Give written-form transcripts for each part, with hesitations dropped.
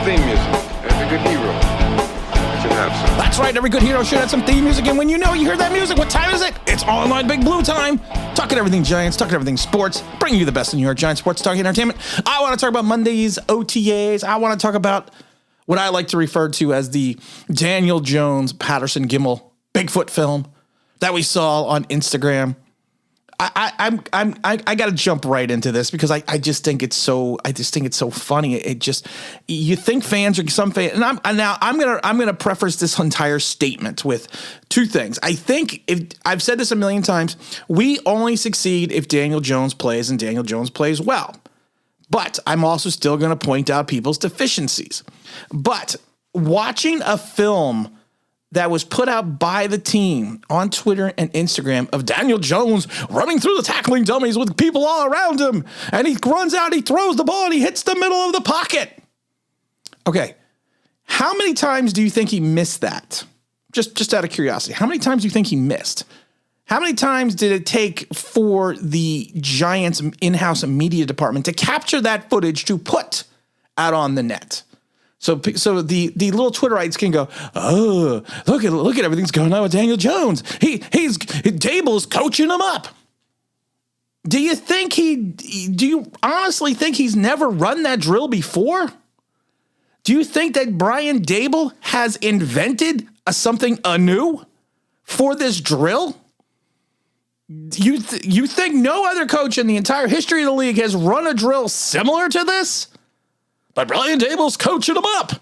theme music. Every good hero should have some. That's right, every good hero should have some theme music, and when you hear that music, what time is it? It's Online Big Blue time. Talking everything Giants, talking everything sports, bringing you the best in New York Giants sports, talking entertainment. I want to talk about Monday's OTAs. I want to talk about what I like to refer to as the Daniel Jones, Patterson Gimel Bigfoot film that we saw on Instagram. I got to jump right into this because I just think it's so funny. It just, you think fans are some fans, and I'm gonna preface this entire statement with two things. I think I've said this a million times, we only succeed if Daniel Jones plays and Daniel Jones plays well. But I'm also still going to point out people's deficiencies. But watching a film that was put out by the team on Twitter and Instagram of Daniel Jones running through the tackling dummies with people all around him. And he runs out, he throws the ball, and he hits the middle of the pocket. Okay. How many times do you think he missed that? Just out of curiosity. How many times do you think he missed? How many times did it take for the Giants in-house media department to capture that footage to put out on the net? So the little Twitterites can go, oh, look at everything's going on with Daniel Jones. Dable's coaching him up. Do you honestly think he's never run that drill before? Do you think that Brian Dable has invented something anew for this drill? You think no other coach in the entire history of the league has run a drill similar to this? But Brian Dable's coaching him up.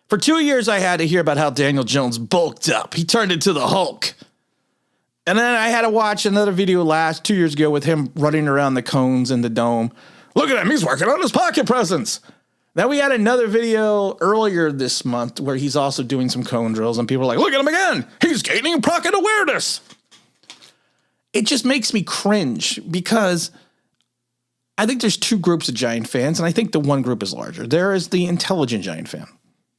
For 2 years, I had to hear about how Daniel Jones bulked up. He turned into the Hulk. And then I had to watch another video 2 years ago with him running around the cones in the dome. Look at him. He's working on his pocket presence. Then we had another video earlier this month where he's also doing some cone drills. And people are like, look at him again. He's gaining pocket awareness. It just makes me cringe because I think there's two groups of Giant fans, and I think the one group is larger. There is the intelligent Giant fan,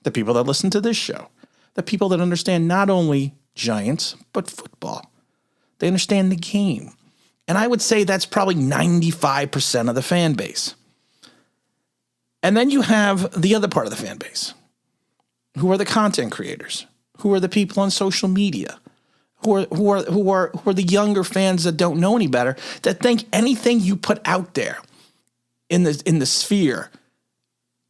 the people that listen to this show, the people that understand not only Giants, but football. They understand the game. And I would say that's probably 95% of the fan base. And then you have the other part of the fan base, who are the content creators, who are the people on social media, who are the younger fans that don't know any better, that think anything you put out there in the sphere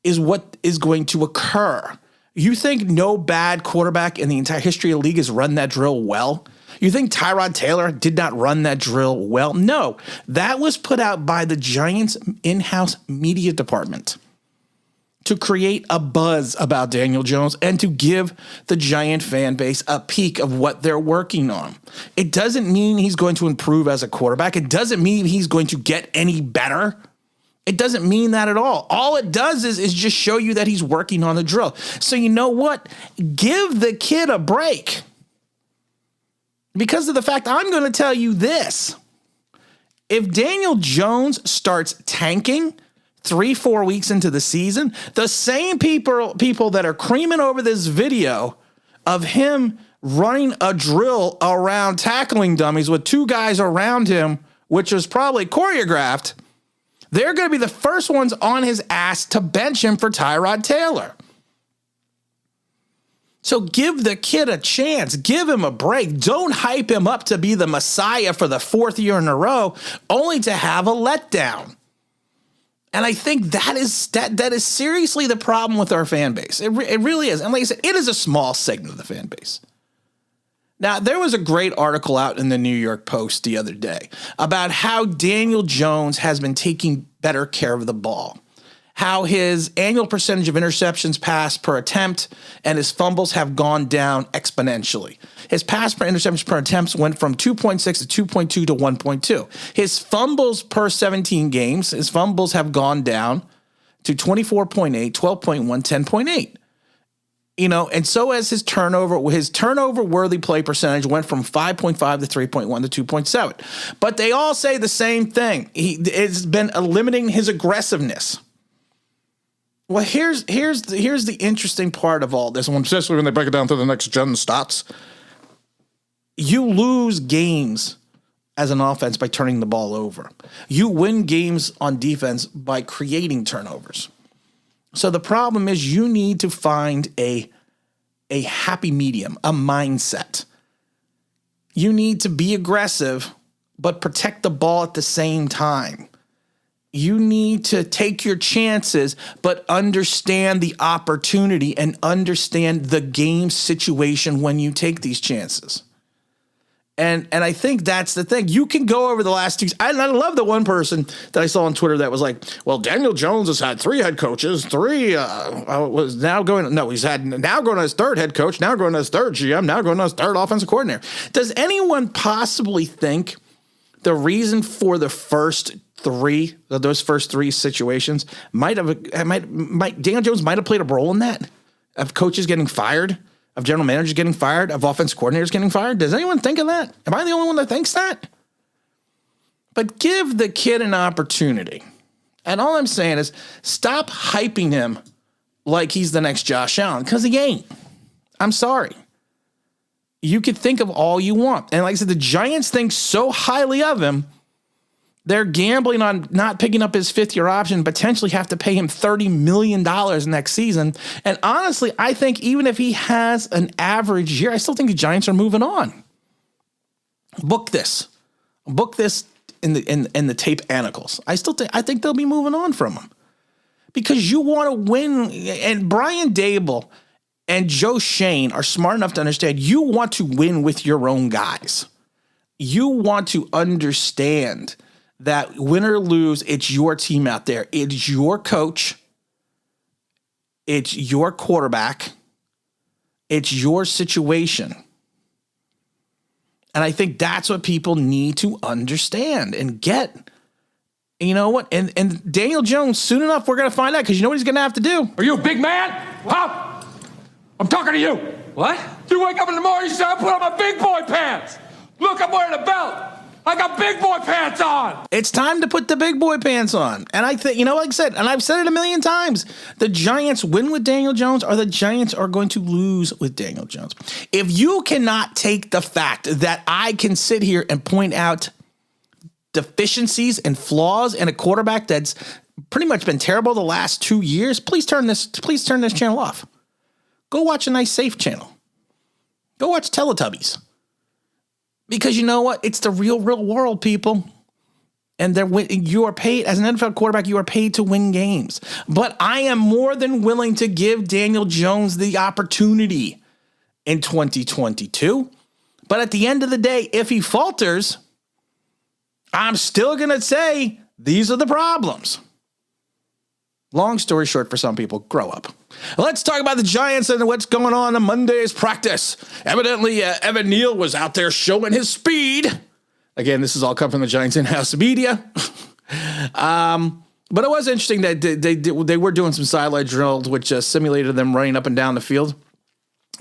is what is going to occur. You think no bad quarterback in the entire history of the league has run that drill well? You think Tyrod Taylor did not run that drill well? No, that was put out by the Giants in-house media department to create a buzz about Daniel Jones and to give the Giant fan base a peek of what they're working on. It doesn't mean he's going to improve as a quarterback. It doesn't mean he's going to get any better. It doesn't mean that at all. All it does is just show you that he's working on the drill. So you know what? Give the kid a break. Because of the fact, I'm going to tell you this. If Daniel Jones starts tanking 3-4 weeks into the season, the same people that are creaming over this video of him running a drill around tackling dummies with two guys around him, which was probably choreographed, they're going to be the first ones on his ass to bench him for Tyrod Taylor. So give the kid a chance. Give him a break. Don't hype him up to be the Messiah for the fourth year in a row, only to have a letdown. And I think that is seriously the problem with our fan base. It really is. And like I said, it is a small segment of the fan base. Now, there was a great article out in the New York Post the other day about how Daniel Jones has been taking better care of the ball, how his annual percentage of interceptions passed per attempt and his fumbles have gone down exponentially. His pass per interceptions per attempt went from 2.6 to 2.2 to 1.2. His fumbles per 17 games, his fumbles have gone down to 24.8, 12.1, 10.8. You know, and so has his turnover-worthy play percentage went from 5.5 to 3.1 to 2.7. But they all say the same thing. It's been limiting his aggressiveness. Well, here's the interesting part of all this, especially when they break it down to the next gen stats. You lose games as an offense by turning the ball over. You win games on defense by creating turnovers. So the problem is you need to find a happy medium, a mindset. You need to be aggressive, but protect the ball at the same time. You need to take your chances, but understand the opportunity and understand the game situation when you take these chances. And I think that's the thing. You can go over the last two. I love the one person that I saw on Twitter that was like, well, Daniel Jones has had 3 head coaches, was now going, no, he's had now going to his 3rd head coach, now going to his 3rd GM, now going to his 3rd offensive coordinator. Does anyone possibly think the reason for the first 3, those first 3 situations Daniel Jones might have played a role in that, of coaches getting fired, of general managers getting fired, of offense coordinators getting fired? Does anyone think of that? Am I the only one that thinks that? But give the kid an opportunity. And all I'm saying is stop hyping him like he's the next Josh Allen, because he ain't. I'm sorry. You could think of all you want. And like I said, the Giants think so highly of him, they're gambling on not picking up his 5th-year option, potentially have to pay him $30 million next season. And honestly, I think even if he has an average year, I still think the Giants are moving on. Book this in the tape anacles. I think they'll be moving on from him, because you want to win. And Brian Dable and Joe Shane are smart enough to understand you want to win with your own guys. You want to understand that win or lose, it's your team out there. It's your coach. It's your quarterback. It's your situation. And I think that's what people need to understand and get. You know what? And Daniel Jones, soon enough, we're going to find out, because you know what he's going to have to do? Are you a big man? Huh? I'm talking to you. What? You wake up in the morning, you say, I put on my big boy pants. Look, I'm wearing a belt. I got big boy pants on. It's time to put the big boy pants on. And I think, like I said, and I've said it a million times, the Giants win with Daniel Jones, or the Giants are going to lose with Daniel Jones. If you cannot take the fact that I can sit here and point out deficiencies and flaws in a quarterback that's pretty much been terrible the last 2 years, please turn this channel off. Go watch a nice, safe channel. Go watch Teletubbies. Because you know what? It's the real world, people. And you are paid, as an NFL quarterback, you are paid to win games. But I am more than willing to give Daniel Jones the opportunity in 2022. But at the end of the day, if he falters, I'm still going to say these are the problems. Long story short, for some people, grow up. Let's talk about the Giants and what's going on in Monday's practice. Evidently, Evan Neal was out there showing his speed. Again, this is all come from the Giants in-house media. But it was interesting that they were doing some sideline drills, which simulated them running up and down the field.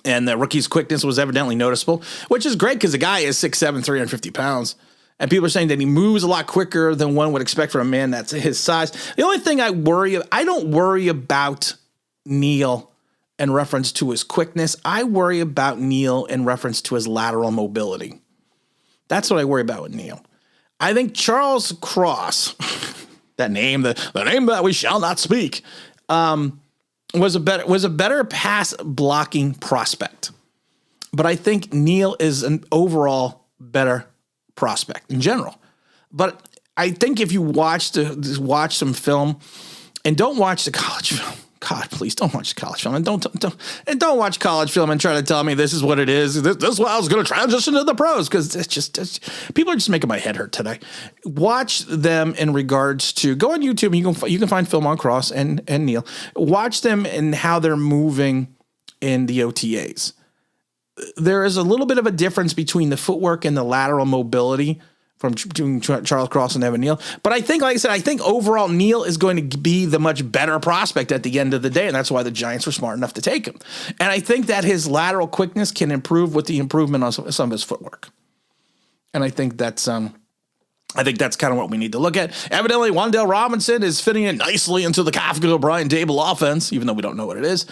And the rookie's quickness was evidently noticeable, which is great because the guy is 6'7", 350 pounds. And people are saying that he moves a lot quicker than one would expect from a man that's his size. The only thing I don't worry about Neal in reference to his quickness. I worry about Neal in reference to his lateral mobility. That's what I worry about with Neal. I think Charles Cross, that name, the name that we shall not speak, was a better pass blocking prospect. But I think Neal is an overall better prospect in general. But I think if you watch some film, and don't watch the college film. God, please don't watch the college film, and don't watch college film and try to tell me this is what it is. This is why I was going to transition to the pros, because people are just making my head hurt today. Watch them in regards to, go on YouTube and you can find film on Cross and Neal. Watch them and how they're moving in the OTAs. There is a little bit of a difference between the footwork and the lateral mobility from between Charles Cross and Evan Neal. But I think, like I said, I think overall Neal is going to be the much better prospect at the end of the day, and that's why the Giants were smart enough to take him. And I think that his lateral quickness can improve with the improvement on some of his footwork. And I think that's kind of what we need to look at. Evidently, Wan'Dale Robinson is fitting in nicely into the Kafka Brian Dable offense, even though we don't know what it is.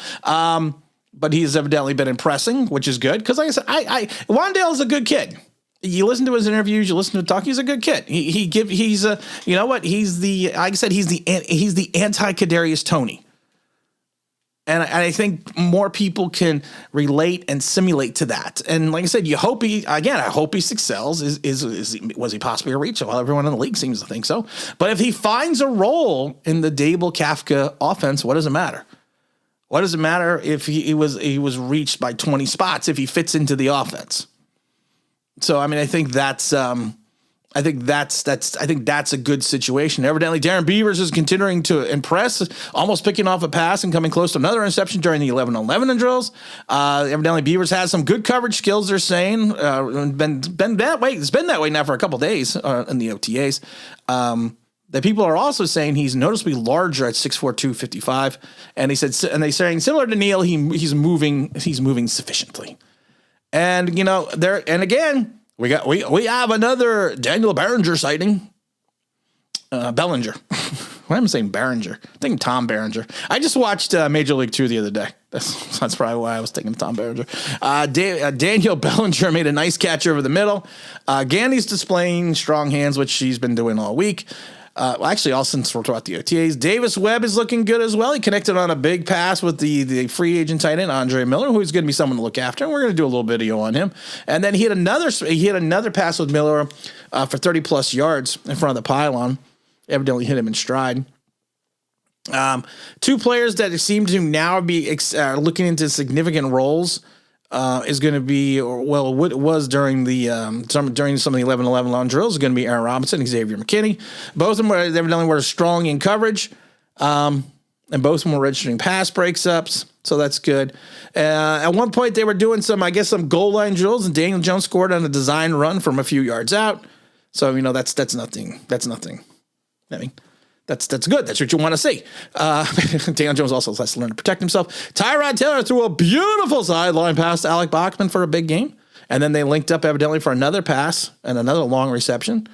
But he's evidently been impressing, which is good. Because like I said, Wan'Dale is a good kid. You listen to his interviews, you listen to him talk. He's a good kid. He's the anti-Kadarius Toney. And I think more people can relate and simulate to that. And like I said, I hope he excels. Was he possibly a reach? Well, everyone in the league seems to think so. But if he finds a role in the Dable Kafka offense, what does it matter? What does it matter if he was reached by 20 spots if he fits into the offense? So I mean, I think that's a good situation. Evidently, Darren Beavers is continuing to impress, almost picking off a pass and coming close to another interception during the 11-on-11 drills. Evidently, Beavers has some good coverage skills, they're saying. Been that way. It's been that way now for a couple days in the OTAs. The people are also saying he's noticeably larger at 6'4", 255. And they're saying similar to Neal, he's moving sufficiently. And again, we have another Daniel Bellinger sighting. Bellinger. Why am I saying Behringer? I think Tom Behringer. I just watched Major League 2 the other day. That's probably why I was thinking of Tom Behringer. Daniel Bellinger made a nice catch over the middle. Gandy's displaying strong hands, which she's been doing all week. Actually, all since we're throughout the OTAs. Davis Webb is looking good as well. He connected on a big pass with the free agent tight end, Andre Miller, who's going to be someone to look after. And we're going to do a little video on him. And then he had another pass with Miller for 30-plus yards in front of the pylon. Evidently hit him in stride. Two players that seem to now be looking into significant roles is going to be, what it was during the during some of the 11-11 long drills is going to be Aaron Robinson and Xavier McKinney. Both of them evidently were strong in coverage, and both of them were registering pass breaks-ups, so that's good. At one point, they were doing some goal line drills, and Daniel Jones scored on a design run from a few yards out. So that's nothing. That's nothing. I mean, that's good. That's what you want to see. Daniel Jones also has to learn to protect himself. Tyrod Taylor threw a beautiful sideline pass to Alec Bachman for a big game. And then they linked up evidently for another pass and another long reception,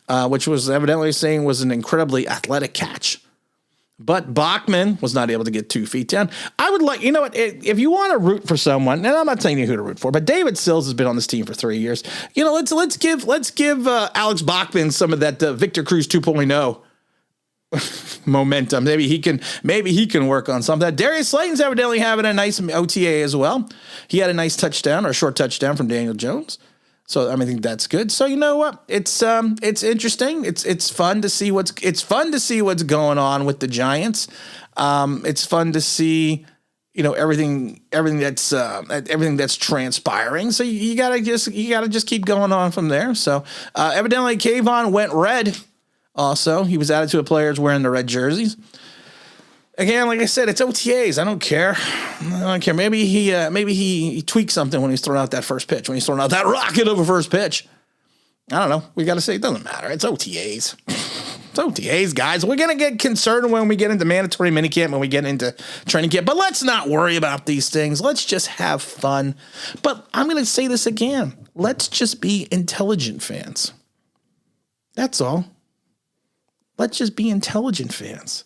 which was evidently saying was an incredibly athletic catch. But Bachman was not able to get 2 feet down. I would like, if you want to root for someone, and I'm not telling you who to root for, but David Sills has been on this team for 3 years. Let's give Alex Bachman some of that Victor Cruz 2.0 momentum. Maybe he can work on something. Darius Slayton's evidently having a nice OTA as well. He had a nice touchdown or a short touchdown from Daniel Jones. So I think that's good. So you know what? It's interesting. It's fun to see what's going on with the Giants. It's fun to see everything that's transpiring. So you gotta just keep going on from there. So evidently Kayvon went red. Also, he was added to a players wearing the red jerseys. Again, like I said, it's OTAs. I don't care. Maybe he tweaked something when he's throwing out that first pitch, when he's throwing out that rocket over first pitch. I don't know. We got to say it doesn't matter. It's OTAs. It's OTAs, guys. We're going to get concerned when we get into mandatory minicamp, when we get into training camp. But let's not worry about these things. Let's just have fun. But I'm going to say this again. Let's just be intelligent fans. That's all. Let's just be intelligent fans.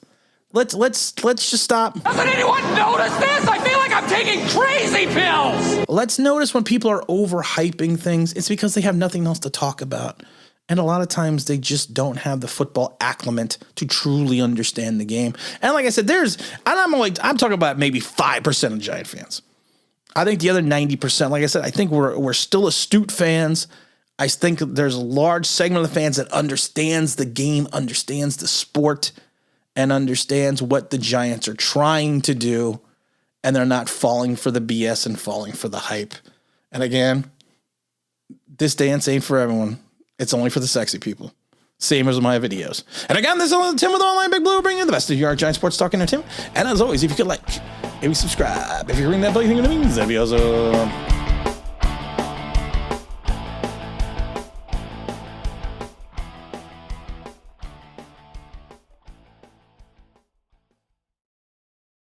Let's just stop. Doesn't anyone notice this? I feel like I'm taking crazy pills. Let's notice when people are overhyping things. It's because they have nothing else to talk about. And a lot of times they just don't have the football acclimate to truly understand the game. And like I said, I'm talking about maybe 5% of Giant fans. I think the other 90%, like I said, I think we're still astute fans. I think there's a large segment of the fans that understands the game, understands the sport, and understands what the Giants are trying to do, and they're not falling for the BS and falling for the hype. And again, this dance ain't for everyone. It's only for the sexy people. Same as my videos. And again, this is Tim with Online Big Blue, bringing you the best of York Giants sports talk entertainment. And as always, if you could like, maybe subscribe. If you ring that bell, you think it means that'd be awesome.